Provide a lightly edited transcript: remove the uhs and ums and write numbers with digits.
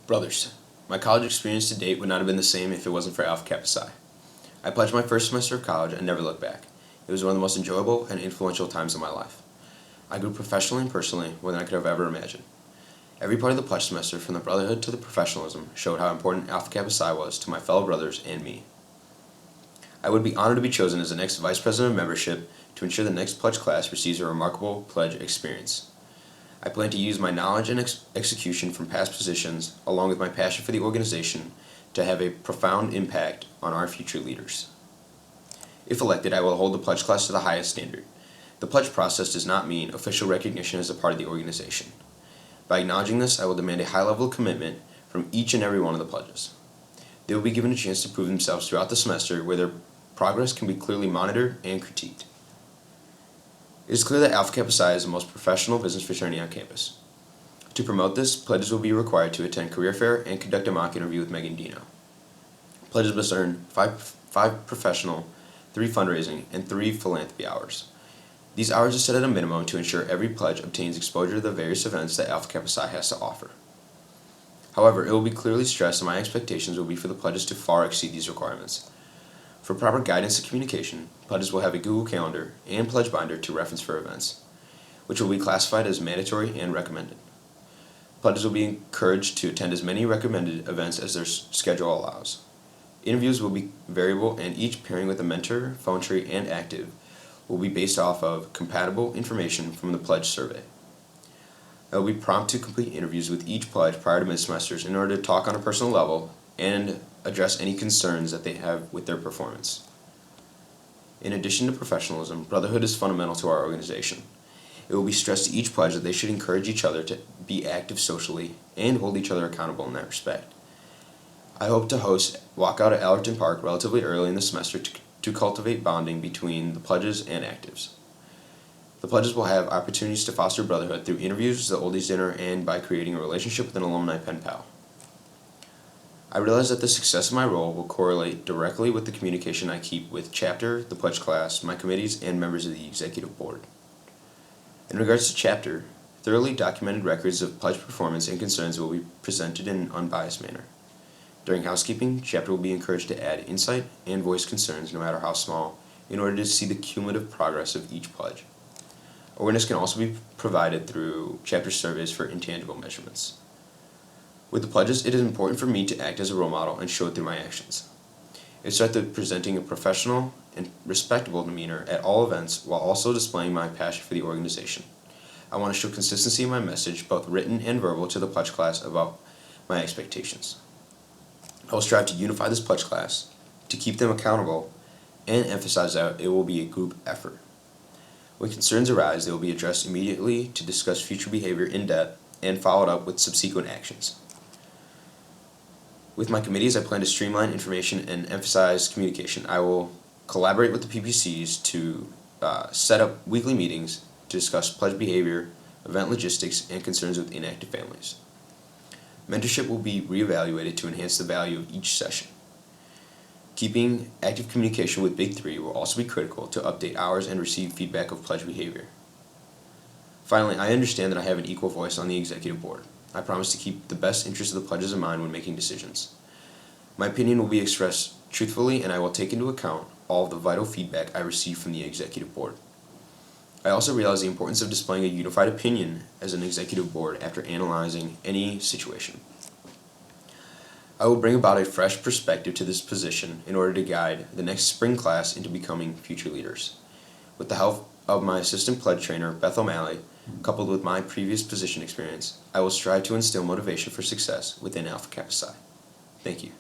Brothers, my college experience to date would not have been the same if it wasn't for Alpha Kappa Psi. I pledged my first semester of college and never looked back. It was one of the most enjoyable and influential times of my life. I grew professionally and personally more than I could have ever imagined. Every part of the pledge semester, from the brotherhood to the professionalism, showed how important Alpha Kappa Psi was to my fellow brothers and me. I would be honored to be chosen as the next Vice President of Membership to ensure the next pledge class receives a remarkable pledge experience. I plan to use my knowledge and execution from past positions, along with my passion for the organization, to have a profound impact on our future leaders. If elected, I will hold the pledge class to the highest standard. The pledge process does not mean official recognition as a part of the organization. By acknowledging this, I will demand a high level of commitment from each and every one of the pledges. They will be given a chance to prove themselves throughout the semester, where their progress can be clearly monitored and critiqued. It is clear that Alpha Kappa Psi is the most professional business fraternity on campus. To promote this, pledges will be required to attend career fair and conduct a mock interview with Megan Dino. Pledges must earn five professional, 3 fundraising, and 3 philanthropy hours. These hours are set at a minimum to ensure every pledge obtains exposure to the various events that Alpha Kappa Psi has to offer. However, it will be clearly stressed that my expectations will be for the pledges to far exceed these requirements. For proper guidance and communication, pledges will have a Google Calendar and pledge binder to reference for events, which will be classified as mandatory and recommended. Pledges will be encouraged to attend as many recommended events as their schedule allows. Interviews will be variable, and each pairing with a mentor, phone tree, and active will be based off of compatible information from the pledge survey. I will be prompt to complete interviews with each pledge prior to mid-semesters in order to talk on a personal level and address any concerns that they have with their performance. In addition to professionalism, brotherhood is fundamental to our organization. It will be stressed to each pledge that they should encourage each other to be active socially and hold each other accountable in that respect. I hope to host Walkout at Allerton Park relatively early in the semester to cultivate bonding between the pledges and actives. The pledges will have opportunities to foster brotherhood through interviews, the oldies dinner, and by creating a relationship with an alumni pen pal. I realize that the success of my role will correlate directly with the communication I keep with chapter, the pledge class, my committees, and members of the executive board. In regards to chapter, thoroughly documented records of pledge performance and concerns will be presented in an unbiased manner. During housekeeping, chapter will be encouraged to add insight and voice concerns, no matter how small, in order to see the cumulative progress of each pledge. Awareness can also be provided through chapter surveys for intangible measurements. With the pledges, it is important for me to act as a role model and show it through my actions. It starts with presenting a professional and respectable demeanor at all events while also displaying my passion for the organization. I want to show consistency in my message, both written and verbal, to the pledge class about my expectations. I will strive to unify this pledge class, to keep them accountable, and emphasize that it will be a group effort. When concerns arise, they will be addressed immediately to discuss future behavior in depth and followed up with subsequent actions. With my committees, I plan to streamline information and emphasize communication. I will collaborate with the PPCs to set up weekly meetings to discuss pledge behavior, event logistics, and concerns with inactive families. Mentorship will be reevaluated to enhance the value of each session. Keeping active communication with Big 3 will also be critical to update hours and receive feedback of pledge behavior. Finally, I understand that I have an equal voice on the executive board. I promise to keep the best interests of the pledges in mind when making decisions. My opinion will be expressed truthfully, and I will take into account all of the vital feedback I receive from the executive board. I also realize the importance of displaying a unified opinion as an executive board after analyzing any situation. I will bring about a fresh perspective to this position in order to guide the next spring class into becoming future leaders. With the help of my assistant pledge trainer, Beth O'Malley, coupled with my previous position experience, I will strive to instill motivation for success within Alpha Kappa Psi. Thank you.